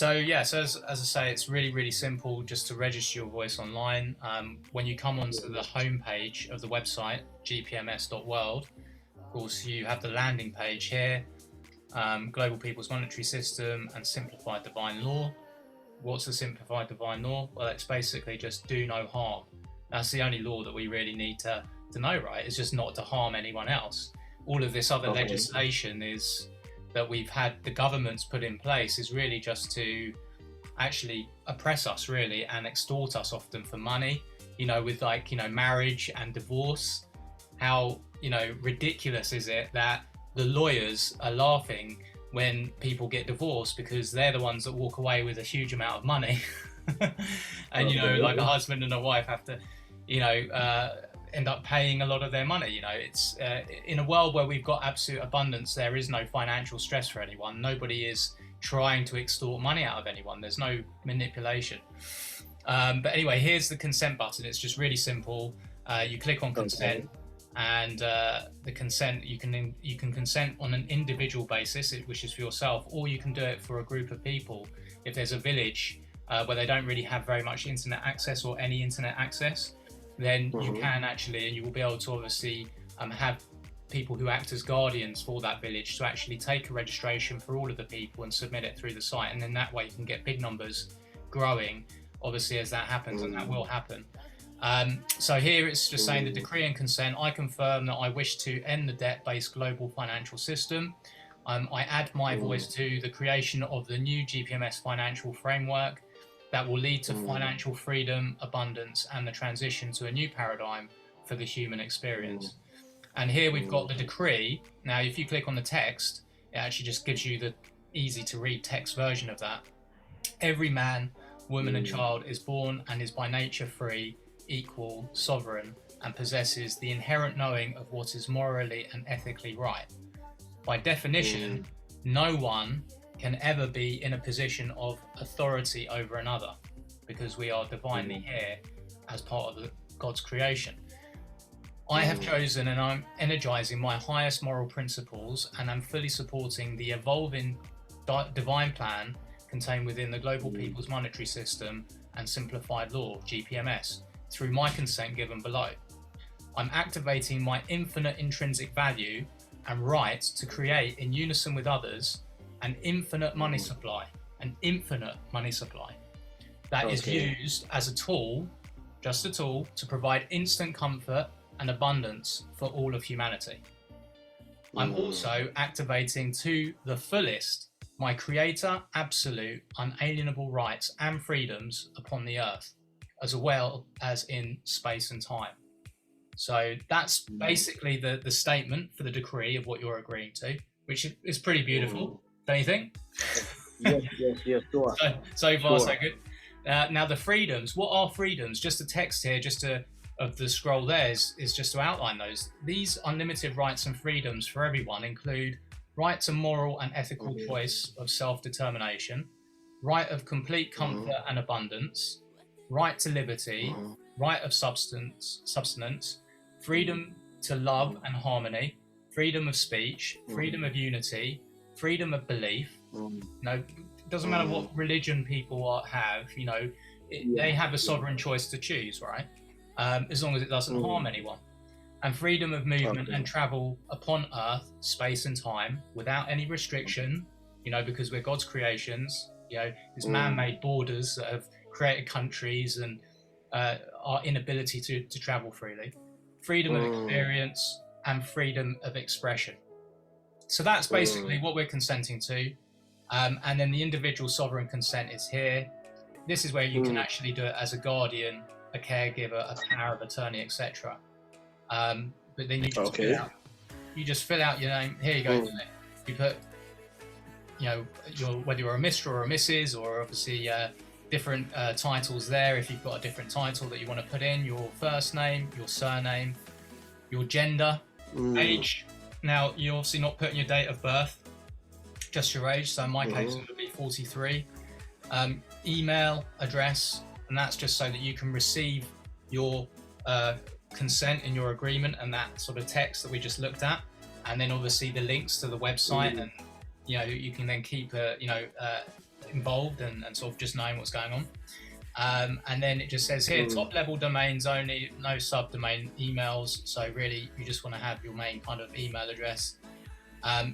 So as I say, it's really, really simple just to register your voice online. When you come onto the homepage of the website, gpms.world, of course, you have the landing page here, Global People's Monetary System and Simplified Divine Law. What's the Simplified Divine Law? Well, it's basically just do no harm. That's the only law that we really need to know, right? It's just not to harm anyone else. All of this other legislation is that we've had the governments put in place is really just to actually oppress us, really, and extort us often for money, with marriage and divorce. How, ridiculous is it that the lawyers are laughing when people get divorced because they're the ones that walk away with a huge amount of money. And, like a husband and a wife have to, end up paying a lot of their money. It's in a world where we've got absolute abundance, there is no financial stress for anyone. Nobody is trying to extort money out of anyone. There's no manipulation. But anyway, here's the consent button. It's just really simple. You click on consent, and the consent, you can consent on an individual basis, which is for yourself, or you can do it for a group of people. If there's a village where they don't really have very much internet access or any internet access, then you can actually, and you will be able to obviously have people who act as guardians for that village to actually take a registration for all of the people and submit it through the site. And then that way you can get big numbers growing, obviously, as that happens, and that will happen. So here it's just saying the decree and consent. I confirm that I wish to end the debt-based global financial system. I add my voice to the creation of the new GPMS financial framework that will lead to financial freedom, abundance, and the transition to a new paradigm for the human experience. And here we've got the decree. Now, if you click on the text, it actually just gives you the easy to read text version of that. Every man, woman, and child is born and is by nature free, equal, sovereign, and possesses the inherent knowing of what is morally and ethically right. By definition, no one can ever be in a position of authority over another, because we are divinely here as part of God's creation. I have chosen and I'm energizing my highest moral principles, and I'm fully supporting the evolving divine plan contained within the Global People's Monetary System and Simplified Law, GPMS, through my consent given below. I'm activating my infinite intrinsic value and right to create, in unison with others, an infinite money supply, that is used as a tool, just a tool, to provide instant comfort and abundance for all of humanity. I'm also activating to the fullest my creator, absolute, unalienable rights and freedoms upon the earth, as well as in space and time. So that's basically the statement for the decree of what you're agreeing to, which is pretty beautiful. Don't you think? Yes, sure. So far, so good. Now the freedoms. What are freedoms? Just the text here, of the scroll there is just to outline those. These unlimited rights and freedoms for everyone include right to moral and ethical choice of self-determination, right of complete comfort and abundance, right to liberty, right of substance, freedom to love and harmony, freedom of speech, freedom of unity, freedom of belief. It doesn't matter what religion people have, they have a sovereign choice to choose, right? As long as it doesn't harm anyone. And freedom of movement and travel upon earth, space and time without any restriction, because we're God's creations. There's man-made borders that have created countries and our inability to travel freely. Freedom of experience and freedom of expression. So that's basically what we're consenting to. And then the individual sovereign consent is here. This is where you can actually do it as a guardian, a caregiver, a power of attorney, etc. But then you just fill out your name. Here you go. You put, whether you're a Mr. or a Mrs. or obviously different titles there. If you've got a different title that you want to put in, your first name, your surname, your gender, age. Now, you're obviously not putting your date of birth, just your age. So in my case, it would be 43. Email address, and that's just so that you can receive your consent in your agreement and that sort of text that we just looked at. And then obviously the links to the website, and you can then keep involved and sort of just knowing what's going on. And then it just says here, top level domains only, no subdomain emails. So really, you just want to have your main kind of email address,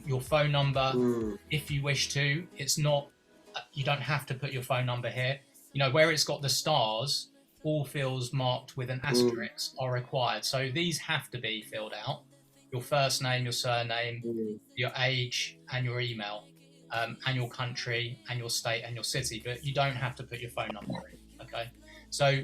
your phone number, if you wish to. It's not, you don't have to put your phone number here. You know, where it's got the stars, all fields marked with an asterisk are required. So these have to be filled out. Your first name, your surname, your age, and your email, and your country, and your state, and your city. But you don't have to put your phone number in. Okay, so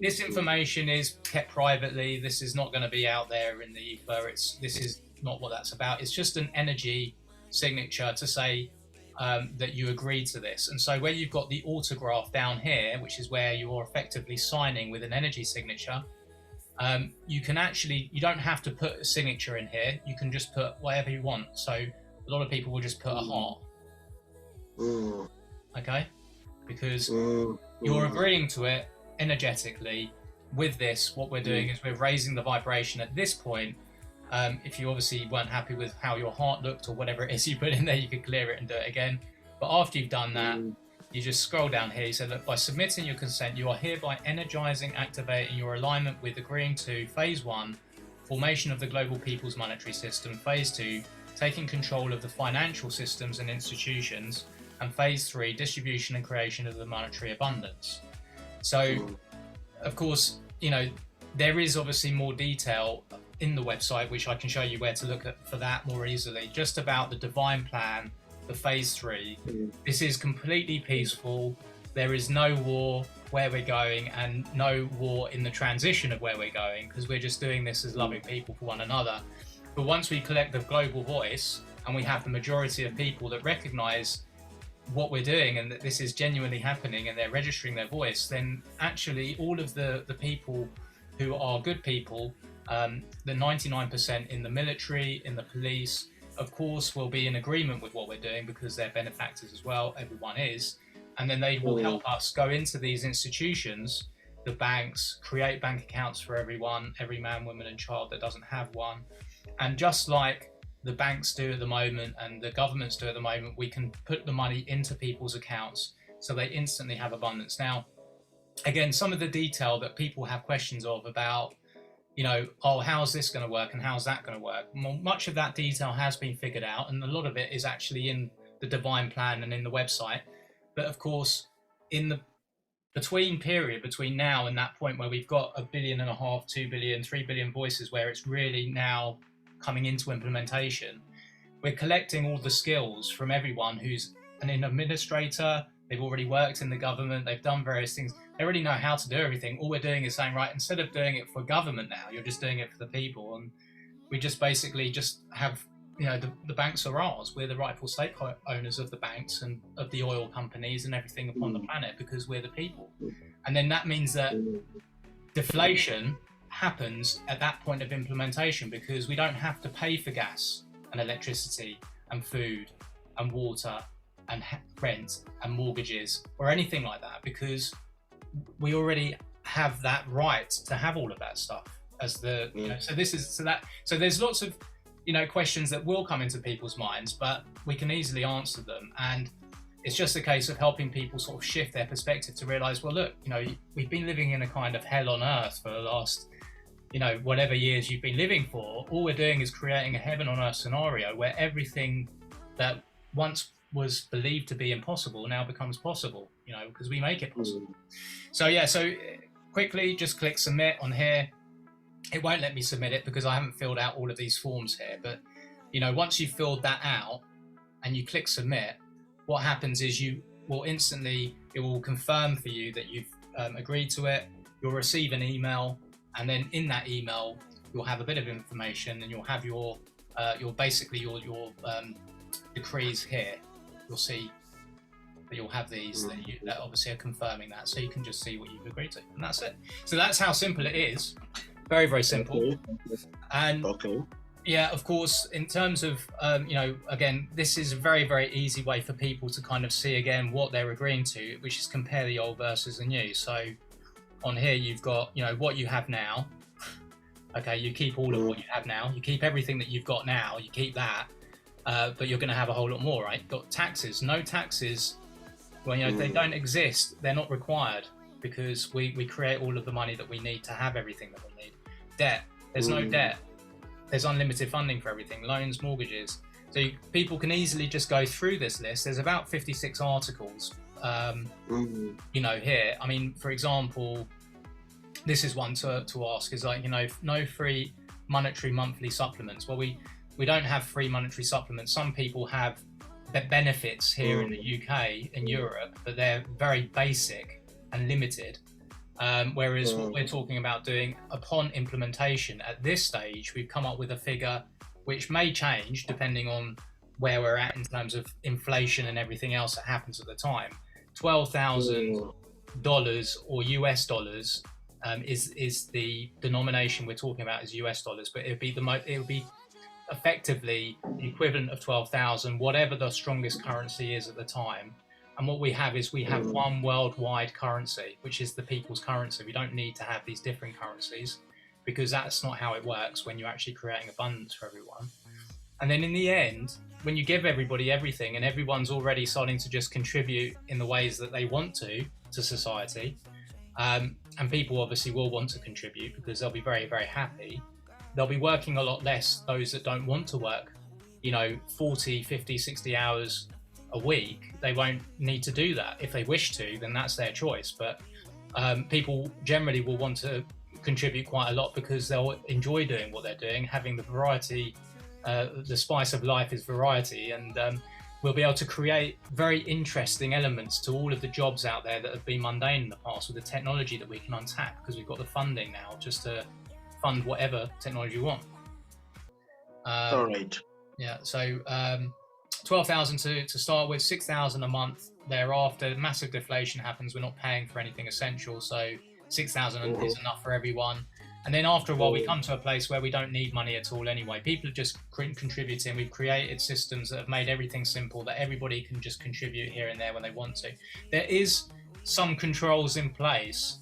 this information is kept privately. This is not going to be out there in the ether. This is not what that's about. It's just an energy signature to say that you agreed to this. And so where you've got the autograph down here, which is where you are effectively signing with an energy signature, you can actually, you don't have to put a signature in here. You can just put whatever you want. So a lot of people will just put a heart. Okay, because you're agreeing to it energetically. With this, what we're doing is we're raising the vibration at this point. If you obviously weren't happy with how your heart looked or whatever it is you put in there, you could clear it and do it again. But after you've done that, you just scroll down here. You say, look, by submitting your consent, you are hereby energizing, activating your alignment with agreeing to phase 1, formation of the global people's monetary system, phase 2, taking control of the financial systems and institutions, and phase 3, distribution and creation of the monetary abundance. So, of course, you know, there is obviously more detail in the website, which I can show you where to look at for that more easily, just about the divine plan, the phase 3. This is completely peaceful. There is no war where we're going, and no war in the transition of where we're going, because we're just doing this as loving people for one another. But once we collect the global voice and we have the majority of people that recognize what we're doing and that this is genuinely happening and they're registering their voice, then actually all of the people who are good people, the 99% in the military, in the police, of course, will be in agreement with what we're doing because they're benefactors as well. Everyone is. And then they will help us go into these institutions, the banks, create bank accounts for everyone, every man, woman and child that doesn't have one. And just like the banks do at the moment and the governments do at the moment, we can put the money into people's accounts so they instantly have abundance. Now, again, some of the detail that people have questions of about, you know, oh, how's this going to work and how's that going to work? Well, much of that detail has been figured out, and a lot of it is actually in the divine plan and in the website. But of course, in the period between now and that point where we've got 1.5 billion, 2 billion, 3 billion voices, where it's really now coming into implementation, we're collecting all the skills from everyone who's an administrator. They've already worked in the government, they've done various things, they already know how to do everything. All we're doing is saying, right, instead of doing it for government now, you're just doing it for the people. And we just basically just have, you know, the banks are ours. We're the rightful stake owners of the banks and of the oil companies and everything upon the planet, because we're the people. And then that means that deflation happens at that point of implementation, because we don't have to pay for gas and electricity and food and water and rent and mortgages or anything like that, because we already have that right to have all of that stuff as the, you know, so there's lots of, you know, questions that will come into people's minds, but we can easily answer them. And it's just a case of helping people sort of shift their perspective to realize, well, look, you know, we've been living in a kind of hell on earth for the last, you know, whatever years you've been living for. All we're doing is creating a heaven on earth scenario where everything that once was believed to be impossible now becomes possible, you know, because we make it possible. So yeah, so quickly just click submit on here. It won't let me submit it because I haven't filled out all of these forms here, but you know, once you've filled that out and you click submit, what happens is you will instantly, it will confirm for you that you've agreed to it. You'll receive an email, and then in that email you'll have a bit of information, and you'll have your basically your decrees here. You'll see that you'll have these that obviously are confirming that, so you can just see what you've agreed to, and that's it. So that's how simple it is. Very, very simple. And yeah, of course, in terms of you know, again, this is a very, very easy way for people to kind of see again what they're agreeing to, which is compare the old versus the new. So on here you've got, you know, what you have now. Okay, you keep all of what you have now. You keep everything that you've got now. You keep that. But you're going to have a whole lot more, right? You've got taxes, no taxes Well, you know, they don't exist. They're not required because we create all of the money that we need to have everything that we need. Debt. There's no debt. There's unlimited funding for everything. Loans, mortgages. So people can easily just go through this list. There's about 56 articles, you know, here. I mean, for example, this is one to ask is like, you know, no free monetary monthly supplements. Well, we don't have free monetary supplements. Some people have benefits here in the UK, in Europe, but they're very basic and limited. Whereas what we're talking about doing upon implementation at this stage, we've come up with a figure which may change depending on where we're at in terms of inflation and everything else that happens at the time. $12,000 or US dollars is the denomination we're talking about is US dollars, but it would be effectively the equivalent of 12,000, whatever the strongest currency is at the time. And what we have is we have one worldwide currency, which is the people's currency. We don't need to have these different currencies because that's not how it works when you're actually creating abundance for everyone. And then in the end, when you give everybody everything and everyone's already starting to just contribute in the ways that they want to society, and people obviously will want to contribute because they'll be very, very happy. They'll be working a lot less, those that don't want to work, you know, 40, 50, 60 hours a week. They won't need to do that. If they wish to, then that's their choice. But people generally will want to contribute quite a lot because they'll enjoy doing what they're doing, having the variety. The spice of life is variety, and we'll be able to create very interesting elements to all of the jobs out there that have been mundane in the past with the technology that we can untap because we've got the funding now just to fund whatever technology we want. All right. Yeah, so 12,000 to start with, 6,000 a month. Thereafter, massive deflation happens. We're not paying for anything essential, so 6,000 is enough for everyone. And then after a while, we come to a place where we don't need money at all anyway. People are just contributing. We've created systems that have made everything simple, that everybody can just contribute here and there when they want to. There is some controls in place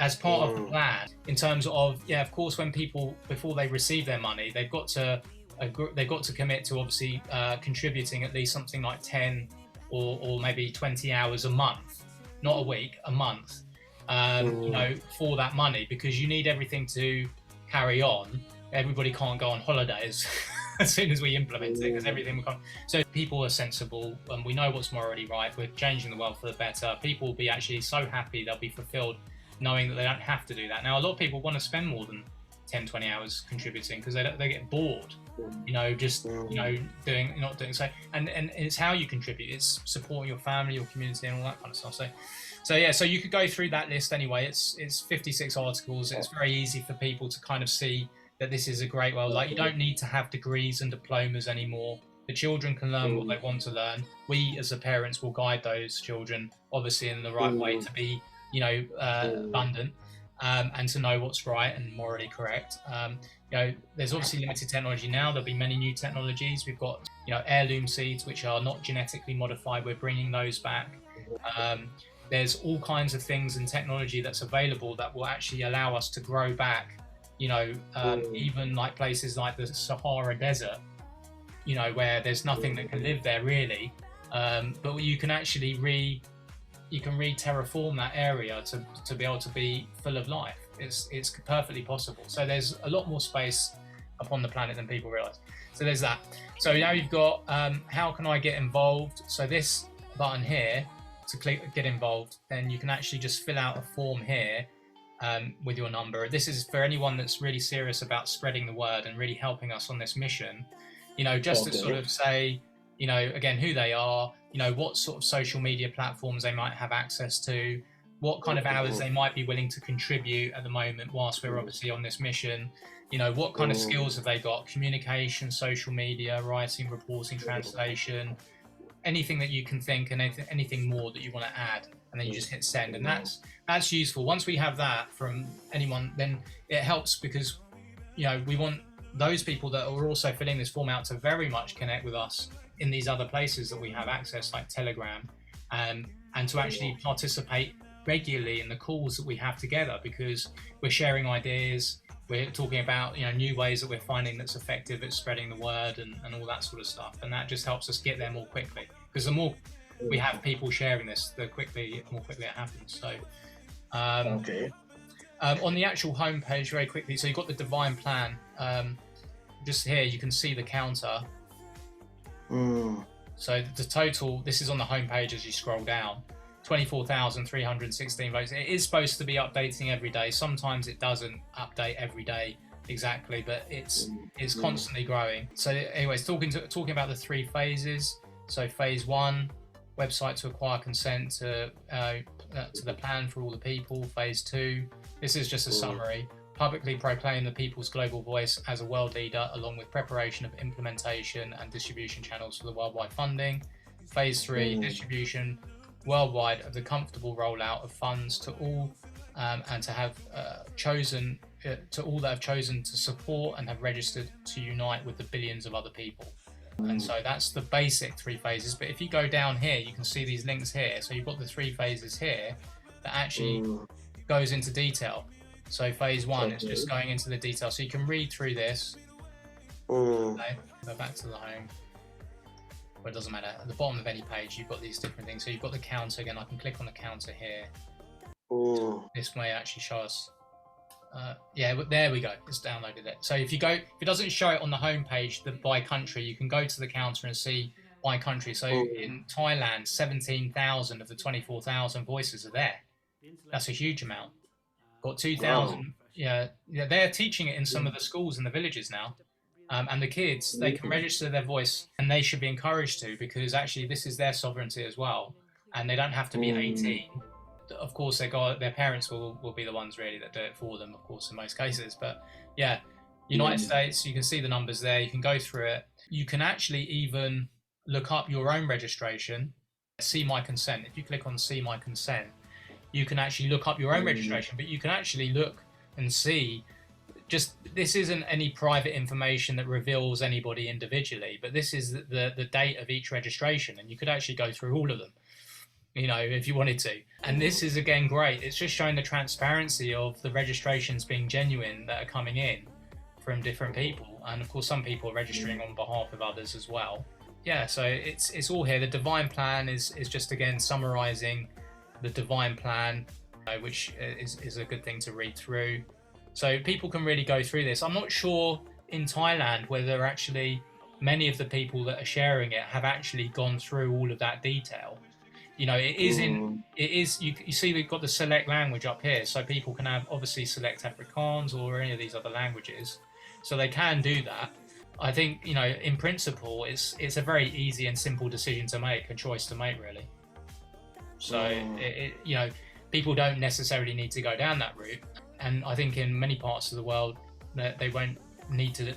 as part of the plan in terms of, yeah, of course, when people, before they receive their money, they've got to commit to obviously contributing at least something like 10 or maybe 20 hours a month, not a week, a month. You know, for that money, because you need everything to carry on. Everybody can't go on holidays as soon as we implement it, because everything will come. So people are sensible, and we know what's morally right. We're changing the world for the better. People will be actually so happy, they'll be fulfilled knowing that they don't have to do that. Now, a lot of people want to spend more than 10, 20 hours contributing because they get bored, you know, just, you know, not doing so. And it's how you contribute. It's supporting your family, your community, and all that kind of stuff. So yeah, so you could go through that list anyway. It's 56 articles. It's very easy for people to kind of see that this is a great world. Like, you don't need to have degrees and diplomas anymore. The children can learn what they want to learn. We as the parents will guide those children, obviously, in the right way to be, you know, abundant, and to know what's right and morally correct. You know, there's obviously limited technology now. There'll be many new technologies. We've got, you know, heirloom seeds, which are not genetically modified. We're bringing those back. There's all kinds of things and technology that's available that will actually allow us to grow back, you know, even like places like the Sahara Desert, you know, where there's nothing that can live there really. But you can actually re-terraform that area to be able to be full of life. It's perfectly possible. So there's a lot more space upon the planet than people realize. So there's that. So now you've got, how can I get involved? So this button here, to click get involved, then you can actually just fill out a form here with your number. This is for anyone that's really serious about spreading the word and really helping us on this mission, you know, just to sort of say, you know, again, who they are, you know, what sort of social media platforms they might have access to, what kind of hours they might be willing to contribute at the moment whilst we're obviously on this mission, you know, what kind of skills have they got, communication, social media, writing, reporting, translation, anything that you can think, and anything more that you want to add, and then you just hit send. And that's useful. Once we have that from anyone, then it helps, because, you know, we want those people that are also filling this form out to very much connect with us in these other places that we have access, like Telegram, and to actually participate regularly in the calls that we have together, because we're sharing ideas, we're talking about, you know, new ways that we're finding that's effective at spreading the word and all that sort of stuff. And that just helps us get there more quickly, because the more we have people sharing this, the more quickly it happens. So, Okay. on the actual homepage, very quickly, so you've got the divine plan. Just here, you can see the counter. So the total, this is on the homepage as you scroll down, 24,316 votes. It is supposed to be updating every day. Sometimes it doesn't update every day exactly, but it's constantly growing. So anyways, talking about the 3 phases. So phase 1, website to acquire consent to the plan for all the people. Phase 2, this is just a summary. Publicly proclaim the people's global voice as a world leader, along with preparation of implementation and distribution channels for the worldwide funding. Phase 3, distribution worldwide of the comfortable rollout of funds to all and to have chosen to all that have chosen to support and have registered to unite with the billions of other people. And so that's the basic 3 phases. But if you go down here, you can see these links here. So you've got the 3 phases here that actually goes into detail. So phase 1 is just going into the detail. So you can read through this. Okay, go back to the home. But it doesn't matter. At the bottom of any page, you've got these different things. So you've got the counter again. I can click on the counter here. This may actually show us. Yeah, but there we go. It's downloaded it. So if it doesn't show it on the home page, by country, you can go to the counter and see by country. So in Thailand, 17,000 of the 24,000 voices are there. That's a huge amount. Got 2,000. Yeah, they're teaching it in some of the schools in the villages now. And the kids, they can register their voice, and they should be encouraged to, because actually this is their sovereignty as well, and they don't have to be 18. Of course, their parents will be the ones really that do it for them, of course, in most cases. But yeah, United States, you can see the numbers there. You can go through it. You can actually even look up your own registration, see my consent. If you click on see my consent, you can actually look up your own registration, but you can actually look and see. This isn't any private information that reveals anybody individually, but this is the date of each registration, and you could actually go through all of them, if you wanted to. And this is again great. It's just showing the transparency of the registrations being genuine that are coming in from different people, and of course some people are registering on behalf of others as well. Yeah, so it's all here. The divine plan is just again summarizing the divine plan, which is a good thing to read through. So people can really go through this. I'm not sure in Thailand whether actually many of the people that are sharing it have actually gone through all of that detail. You see we've got the select language up here, so people can obviously select Afrikaans or any of these other languages. So they can do that. I think, in principle, it's a very easy and simple decision to make, a choice to make, really. So, people don't necessarily need to go down that route. And I think in many parts of the world, they won't need to.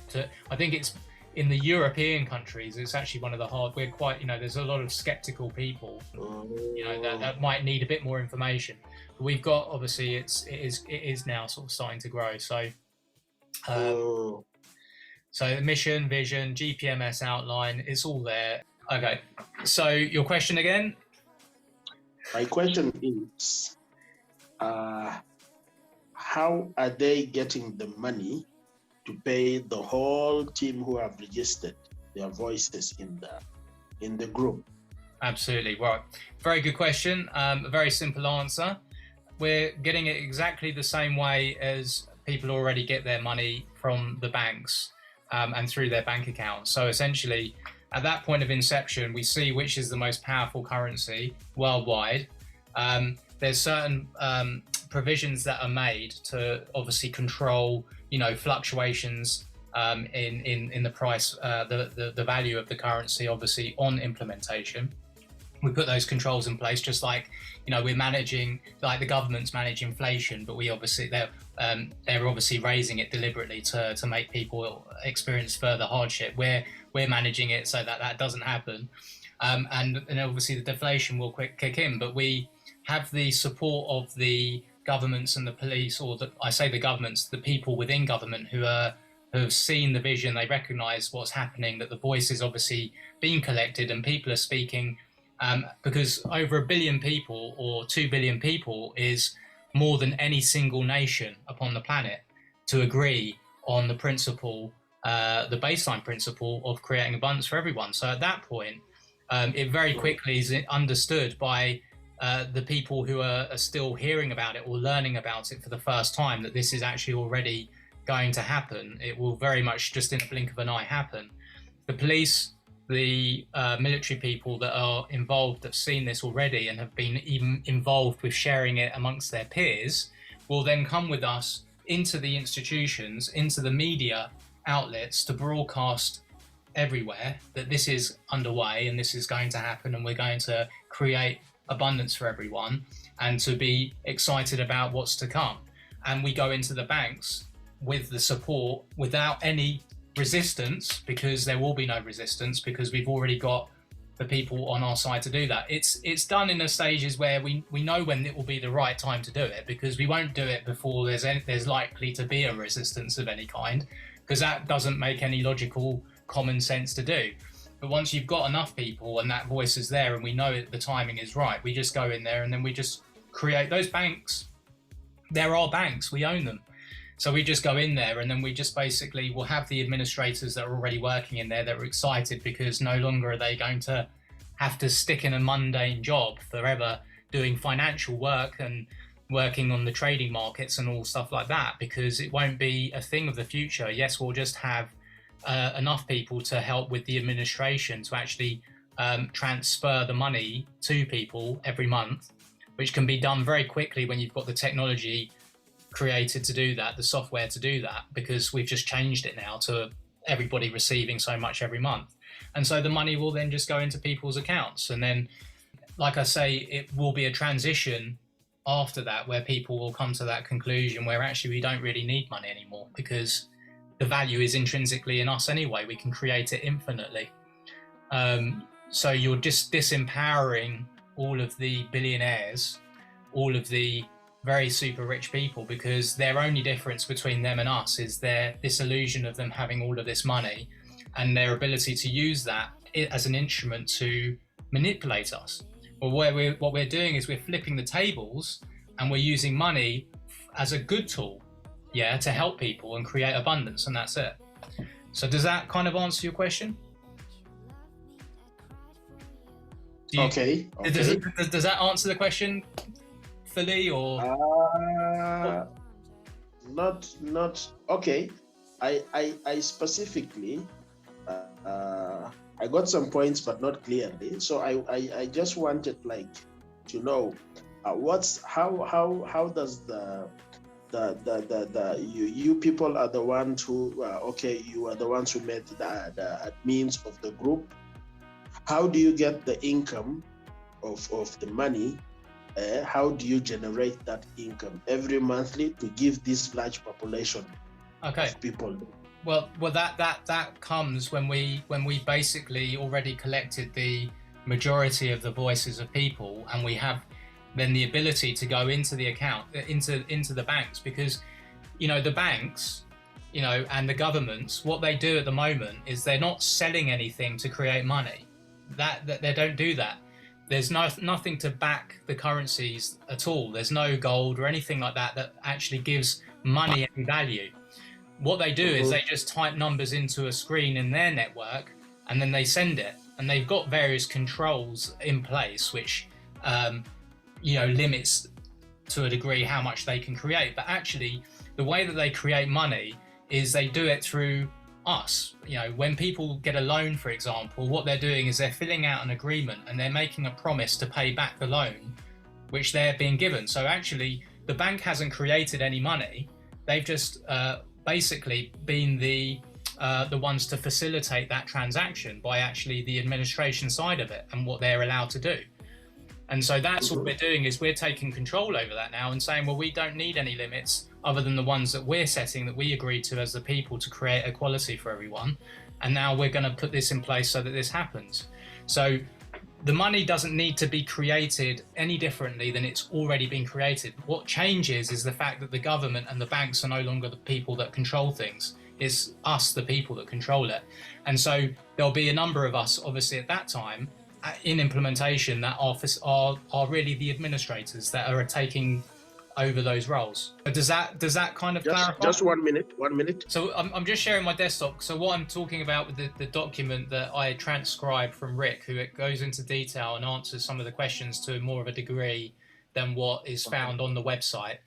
I think it's in the European countries, it's actually one of the hard. We're quite, there's a lot of skeptical people, that might need a bit more information. But we've got, obviously, it is now sort of starting to grow. So, so the mission, vision, GPMS outline, it's all there. Okay. So your question again? My question is, how are they getting the money to pay the whole team who have registered their voices in the group? Absolutely. Right. Very good question. A very simple answer. We're getting it exactly the same way as people already get their money from the banks and through their bank accounts. So essentially, at that point of inception, we see which is the most powerful currency worldwide. There's certain provisions that are made to obviously control, fluctuations in the price, the value of the currency, obviously on implementation. We put those controls in place, just like we're managing, like the government's manage inflation, but they're obviously raising it deliberately to make people experience further hardship. We're managing it so that doesn't happen, and obviously the deflation will kick in. But we have the support of the governments and the police, or the governments, the people within government who have seen the vision. They recognise what's happening, that the voice is obviously being collected and people are speaking. Because over 1 billion people or 2 billion people is more than any single nation upon the planet to agree on the principle, the baseline principle of creating abundance for everyone. So at that point, it very quickly is understood by the people who are still hearing about it or learning about it for the first time, that this is actually already going to happen. It will very much just in a blink of an eye happen. The police, the military people that are involved, have seen this already and have been even involved with sharing it amongst their peers, will then come with us into the institutions, into the media outlets to broadcast everywhere that this is underway and this is going to happen, and we're going to create abundance for everyone, and to be excited about what's to come. And we go into the banks with the support without any resistance, because there will be no resistance, because we've already got the people on our side to do that. It's done in the stages where we know when it will be the right time to do it, because we won't do it before there's likely to be a resistance of any kind, because that doesn't make any logical common sense to do. But once you've got enough people and that voice is there and we know the timing is right, we just go in there and then we just create those banks. There are banks, we own them. So we just go in there and then we just basically will have the administrators that are already working in there that are excited, because no longer are they going to have to stick in a mundane job forever doing financial work and working on the trading markets and all stuff like that, because it won't be a thing of the future. Yes, we'll just have enough people to help with the administration to actually transfer the money to people every month, which can be done very quickly when you've got the technology created to do that, the software to do that, because we've just changed it now to everybody receiving so much every month. And so the money will then just go into people's accounts. And then, like I say, it will be a transition after that where people will come to that conclusion where actually we don't really need money anymore, because the value is intrinsically in us anyway. We can create it infinitely. So you're just disempowering all of the billionaires, all of the very super rich people, because their only difference between them and us is this illusion of them having all of this money and their ability to use that as an instrument to manipulate us. Well, what we're doing is we're flipping the tables and we're using money as a good tool, to help people and create abundance, and that's it. So does that kind of answer your question? Okay. Does that answer the question fully, or not okay? I specifically I got some points but not clearly, so I just wanted to know how does you people are the ones who you are the ones who made the admins of the group. How do you get the income of the money? How do you generate that income every monthly to give this large population of people? Well, that comes when we basically already collected the majority of the voices of people, and we have then the ability to go into the account, into the banks, because the banks, and the governments, what they do at the moment is they're not selling anything to create money. That they don't do that. There's nothing to back the currencies at all. There's no gold or anything like that actually gives money any value. What they do is they just type numbers into a screen in their network and then they send it. And they've got various controls in place which limits to a degree how much they can create. But actually, the way that they create money is they do it through us. When people get a loan, for example, what they're doing is they're filling out an agreement and they're making a promise to pay back the loan which they're being given. So actually, the bank hasn't created any money. They've just basically been the ones to facilitate that transaction by actually the administration side of it and what they're allowed to do. And so that's what we're doing, is we're taking control over that now and saying, well, we don't need any limits other than the ones that we're setting, that we agreed to as the people, to create equality for everyone. And now we're going to put this in place so that this happens. So the money doesn't need to be created any differently than it's already been created. What changes is the fact that the government and the banks are no longer the people that control things. It's us, the people, that control it. And so there'll be a number of us, obviously, at that time, in implementation, that are really the administrators that are taking over those roles. Does that kind of clarify? Just 1 minute, 1 minute. So I'm just sharing my desktop. So what I'm talking about with the document that I transcribed from Rick, who it goes into detail and answers some of the questions to more of a degree than what is found on the website,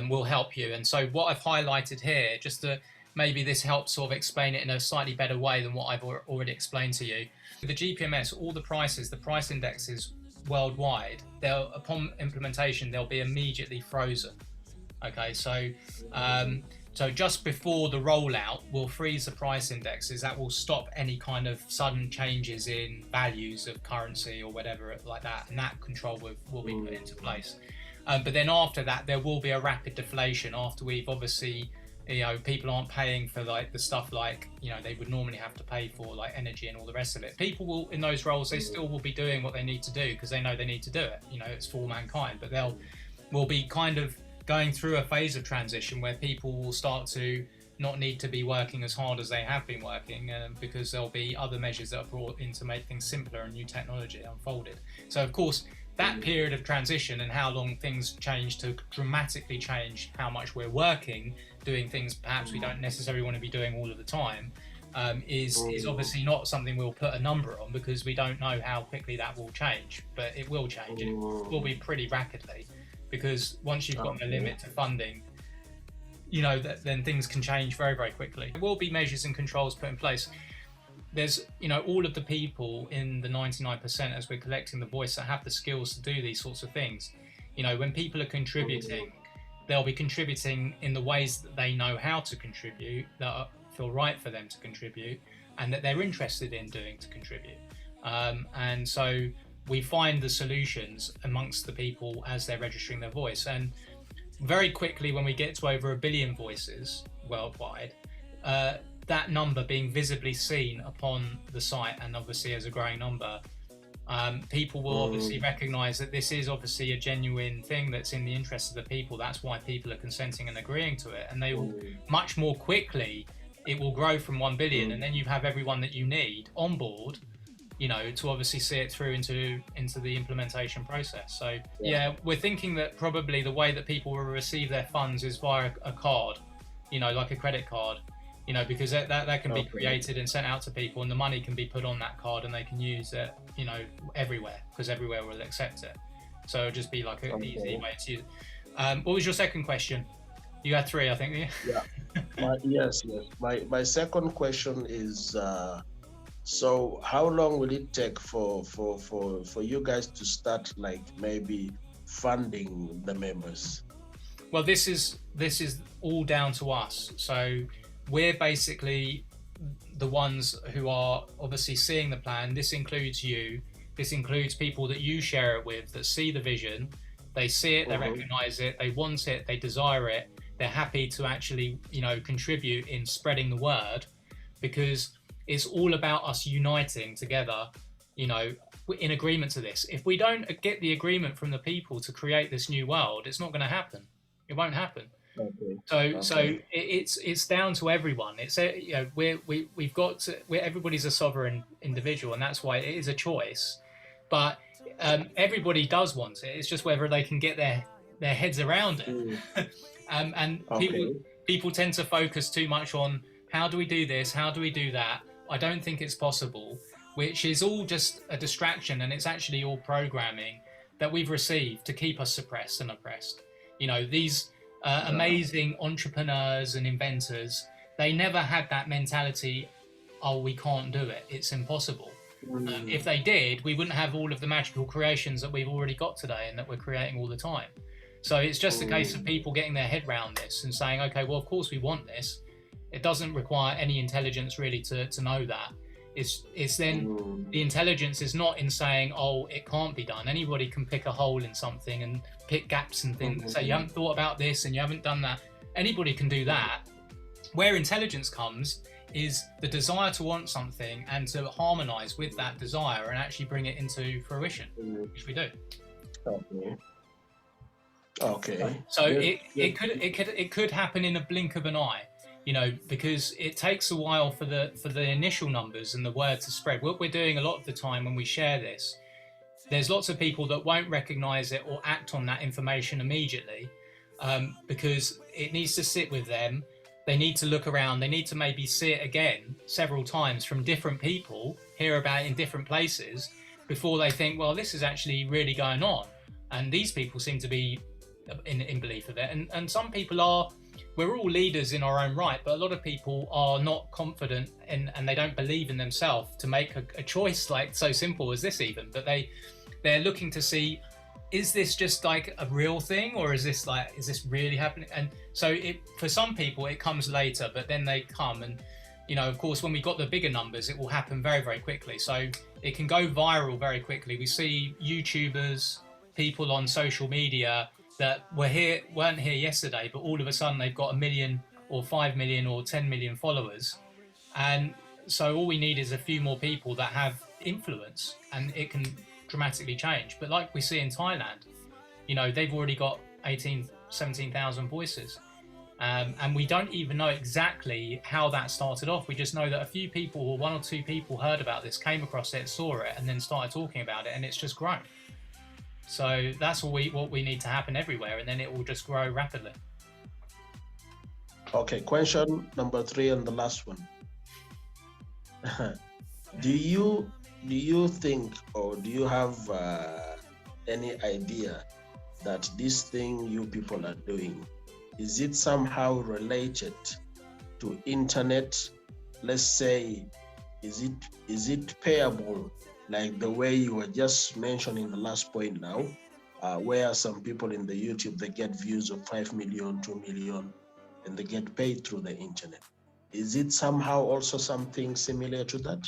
will help you. And so what I've highlighted here, just to maybe this helps sort of explain it in a slightly better way than what I've already explained to you. With the GPMS, all the prices, the price indexes worldwide, upon implementation, they'll be immediately frozen. Okay, so so just before the rollout, we'll freeze the price indexes. That will stop any kind of sudden changes in values of currency or whatever like that, and that control will be put into place. But then after that, there will be a rapid deflation after we've obviously, people aren't paying for like the stuff like, they would normally have to pay for, like energy and all the rest of it. People will, in those roles, they still will be doing what they need to do because they know they need to do it. It's for mankind, but will be kind of going through a phase of transition where people will start to not need to be working as hard as they have been working, because there'll be other measures that are brought in to make things simpler and new technology unfolded. So of course, that period of transition and how long things change to dramatically change how much we're working, doing things perhaps we don't necessarily want to be doing all of the time, is obviously not something we'll put a number on because we don't know how quickly that will change, but it will change. It will be pretty rapidly because once you've got the limit to funding, then things can change very, very quickly. There will be measures and controls put in place. There's, all of the people in the 99% as we're collecting the voice that have the skills to do these sorts of things. When people are contributing, they'll be contributing in the ways that they know how to contribute, that feel right for them to contribute, and that they're interested in doing to contribute. And so we find the solutions amongst the people as they're registering their voice. And very quickly, when we get to over 1 billion voices worldwide, that number being visibly seen upon the site, and obviously as a growing number, people will obviously recognize that this is obviously a genuine thing that's in the interest of the people. That's why people are consenting and agreeing to it, and they will much more quickly, it will grow from 1 billion, and then you have everyone that you need on board, to obviously see it through into the implementation process. So yeah, we're thinking that probably the way that people will receive their funds is via a card, like a credit card. Because that can be created and sent out to people, and the money can be put on that card and they can use it, everywhere, because everywhere will accept it. So it'll just be like an easy way to use it. What was your second question? You had 3, I think. Yeah. Yes. My second question is, so how long will it take for you guys to start, like, maybe funding the members? Well, this is all down to us. So we're basically the ones who are obviously seeing the plan. This includes you. This includes people that you share it with, that see the vision, they see it, they recognize it, they want it, they desire it, they're happy to actually, contribute in spreading the word, because it's all about us uniting together, in agreement to this. If we don't get the agreement from the people to create this new world, it's not going to happen. It won't happen. So it's down to everyone. It's we've got to, everybody's a sovereign individual, and that's why it is a choice. But everybody does want it. It's just whether they can get their heads around it. And people tend to focus too much on how do we do this, how do we do that. I don't think it's possible, which is all just a distraction, and it's actually all programming that we've received to keep us suppressed and oppressed. These amazing entrepreneurs and inventors, they never had that mentality, oh, we can't do it, it's impossible. If they did, we wouldn't have all of the magical creations that we've already got today and that we're creating all the time. So it's just a case of people getting their head around this and saying, okay, well, of course we want this. It doesn't require any intelligence really to know that. It's then the intelligence is not in saying, oh, it can't be done. Anybody can pick a hole in something and pick gaps and things and say, you haven't thought about this and you haven't done that. Anybody can do that. Where intelligence comes is the desire to want something and to harmonize with that desire and actually bring it into fruition, which we do. Okay. So it could happen in a blink of an eye. Because it takes a while for the initial numbers and the word to spread. What we're doing a lot of the time when we share this, there's lots of people that won't recognize it or act on that information immediately. because it needs to sit with them. They need to look around. They need to maybe see it again several times from different people, hear about it in different places, before they think, well, this is actually really going on. And these people seem to be in belief of it. And some people are, we're all leaders in our own right, but a lot of people are not confident and they don't believe in themselves to make a choice like so simple as this even. But they're looking to see, is this just like a real thing, or is this really happening? And so for some people it comes later, but then they come, and of course when we got the bigger numbers, it will happen very, very quickly. So it can go viral very quickly. We see YouTubers, people on social media that weren't here yesterday, but all of a sudden they've got 1 million or 5 million or 10 million followers. And so all we need is a few more people that have influence, and it can dramatically change. But like we see in Thailand, they've already got 17,000 voices. And we don't even know exactly how that started off. We just know that a few people, or 1 or 2 people, heard about this, came across it, saw it, and then started talking about it, and it's just grown. So that's what we need to happen everywhere, and then it will just grow rapidly. Okay, question number 3 and the last one. Do you think, or do you have any idea that this thing you people are doing, is it somehow related to internet? Let's say, is it payable, like the way you were just mentioning the last point now, where some people in the YouTube, they get views of 5 million, 2 million, and they get paid through the internet? Is it somehow also something similar to that?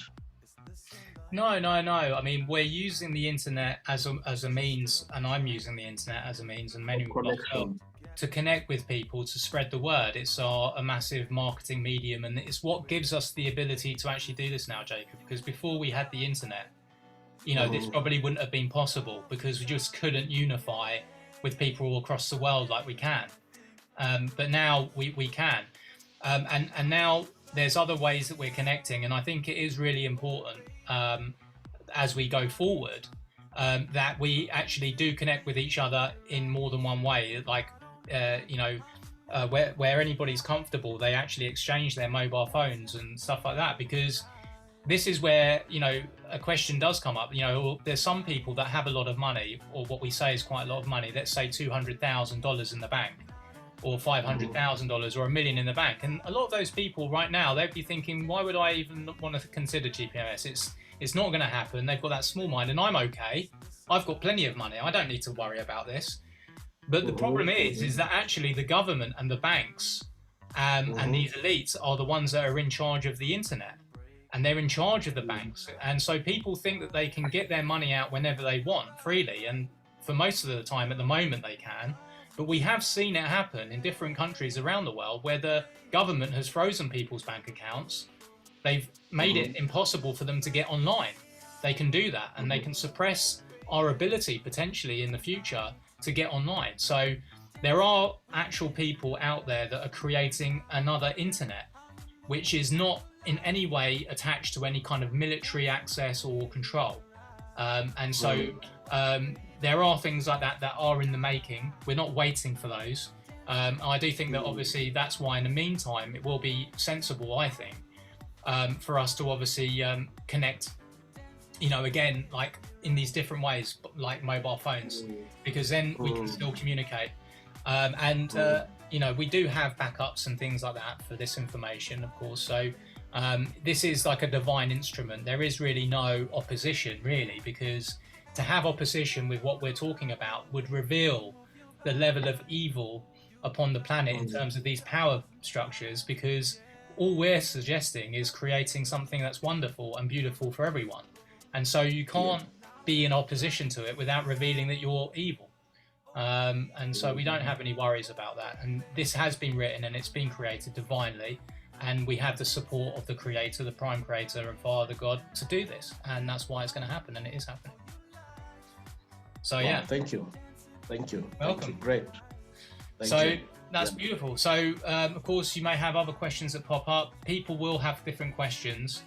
No. I mean, we're using the internet as a means, and I'm using the internet as a means, and many people are, to connect with people, to spread the word. It's a massive marketing medium, and it's what gives us the ability to actually do this now, Jacob. Because before we had the internet, this probably wouldn't have been possible, because we just couldn't unify with people all across the world like we can. But now we can, and now there's other ways that we're connecting, and I think it is really important as we go forward that we actually do connect with each other in more than one way. Like where anybody's comfortable, they actually exchange their mobile phones and stuff like that, because this is where a question does come up. There's some people that have a lot of money, or what we say is quite a lot of money. Let's say $200,000 in the bank, or $500,000 or $1 million in the bank. And a lot of those people right now, they'd be thinking, why would I even want to consider GPMS? It's not going to happen. They've got that small mind, and I'm okay. I've got plenty of money. I don't need to worry about this. But the problem is that actually the government and the banks and these elites are the ones that are in charge of the internet, and they're in charge of the banks. And so people think that they can get their money out whenever they want, freely. And for most of the time at the moment they can. But we have seen it happen in different countries around the world where the government has frozen people's bank accounts. They've made it impossible for them to get online. They can do that, and they can suppress our ability potentially in the future to get online. So there are actual people out there that are creating another internet, which is not in any way attached to any kind of military access or control. And so there are things like that are in the making. We're not waiting for those. I do think that obviously that's why in the meantime it will be sensible, I think, for us to obviously connect, again, like in these different ways, like mobile phones, because then we can still communicate. We do have backups and things like that for this information, of course. So this is like a divine instrument. There is really no opposition, really, because to have opposition with what we're talking about would reveal the level of evil upon the planet in terms of these power structures, because all we're suggesting is creating something that's wonderful and beautiful for everyone. And so you can't be in opposition to it without revealing that you're evil. And so we don't have any worries about that. And this has been written and it's been created divinely. And we have the support of the Creator, the Prime Creator and Father God to do this. And that's why it's going to happen, and it is happening. So, yeah. Thank you. Welcome. Thank you. Great. Thank you. That's beautiful. So, of course, you may have other questions that pop up. People will have different questions.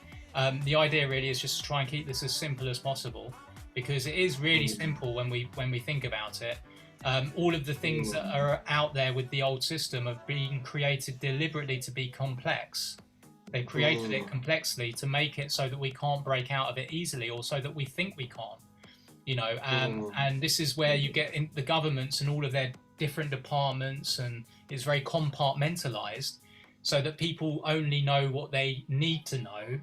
The idea really is just to try and keep this as simple as possible, because it is really simple when we think about it. All of the things that are out there with the old system are being created deliberately to be complex. They've created it complexly to make it so that we can't break out of it easily, or so that we think we can't. You know, and this is where you get in the governments and all of their different departments, and it's very compartmentalized, so that people only know what they need to know.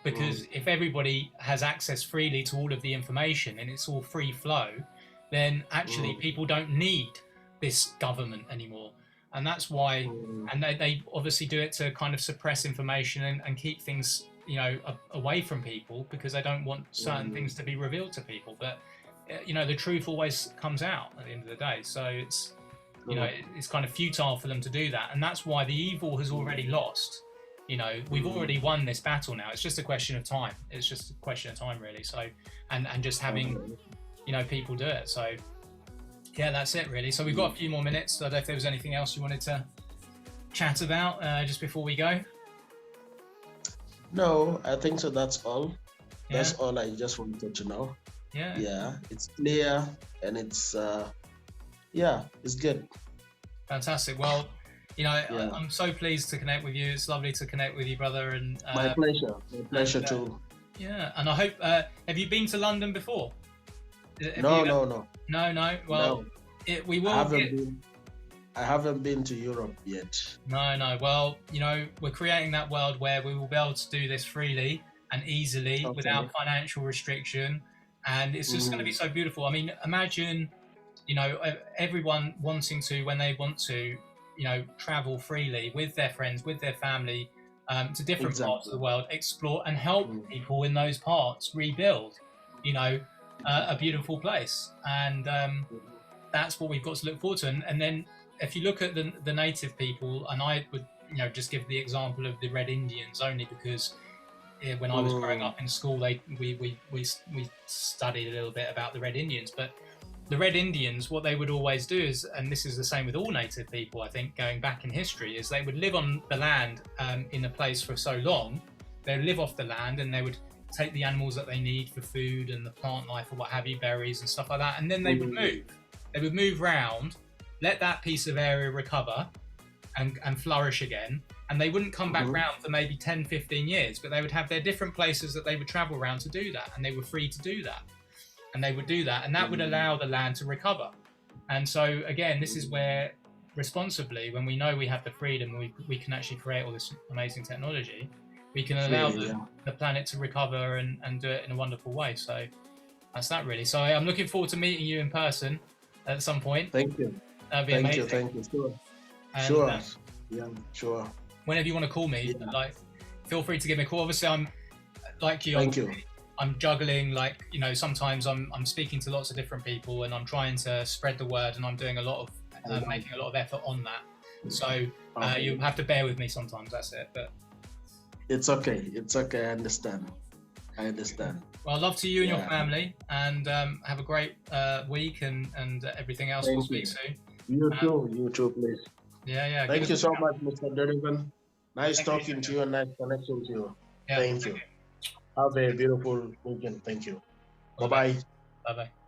Because if everybody has access freely to all of the information and it's all free flow, then actually people don't need this government anymore. And that's why, and they obviously do it to kind of suppress information and keep things, you know, away from people, because they don't want certain things to be revealed to people. But, you know, the truth always comes out at the end of the day. So it's, you know, it's kind of futile for them to do that. And that's why the evil has already lost. You know, we've already won this battle now. It's just a question of time. It's just a question of time, really. So, and just having, you know, people do it. So, yeah, that's it, really. So we've got a few more minutes. So I don't know if there was anything else you wanted to chat about just before we go. No, I think so. That's all. Yeah. That's all I just wanted to know. Yeah. Yeah, it's clear, and it's yeah, it's good. Fantastic. Well, you know, yeah. I'm so pleased to connect with you. It's lovely to connect with you, brother. And my pleasure. My pleasure too. Yeah, and I hope. Have you been to London before? No. Well, no. We will. I haven't been to Europe yet. No. Well, you know, we're creating that world where we will be able to do this freely and easily without financial restriction, and it's just going to be so beautiful. I mean, imagine, you know, everyone wanting to, when they want to, you know, travel freely with their friends, with their family, to different parts of the world, explore and help people in those parts rebuild, you know, a beautiful place. And that's what we've got to look forward to. And then if you look at the native people, and I would, you know, just give the example of the Red Indians only because when I was growing up in school, we studied a little bit about the Red Indians. But the Red Indians, what they would always do is, and this is the same with all native people, I think, going back in history, is they would live on the land in a place for so long. They would live off the land, and they would take the animals that they need for food and the plant life or what have you, berries and stuff like that, and then they would move. They would move round, let that piece of area recover and flourish again, and they wouldn't come back round for maybe 10, 15 years, but they would have their different places that they would travel around to do that, and they were free to do that. And they would do that, and that would allow the land to recover. And so, again, this is where, responsibly, when we know we have the freedom, we can actually create all this amazing technology, we can allow the planet to recover and do it in a wonderful way. So that's that, really. So I'm looking forward to meeting you in person at some point. Thank you. That'd be amazing. Thank you. Sure. And, Sure. Whenever you want to call me, like, feel free to give me a call. Obviously, I'm like you. Thank you. I'm juggling, like, you know, sometimes I'm speaking to lots of different people, and I'm trying to spread the word, and I'm doing a lot of making a lot of effort on that. So you have to bear with me sometimes. That's it. But it's okay. I understand. Well, love to you and your family, and have a great week and everything else. We'll speak soon. You too, please. Yeah. Thank you so much, Mr. Donovan. Nice talking to you and nice connection to you. Thank you. Have a beautiful weekend. Thank you. Bye-bye. Bye-bye.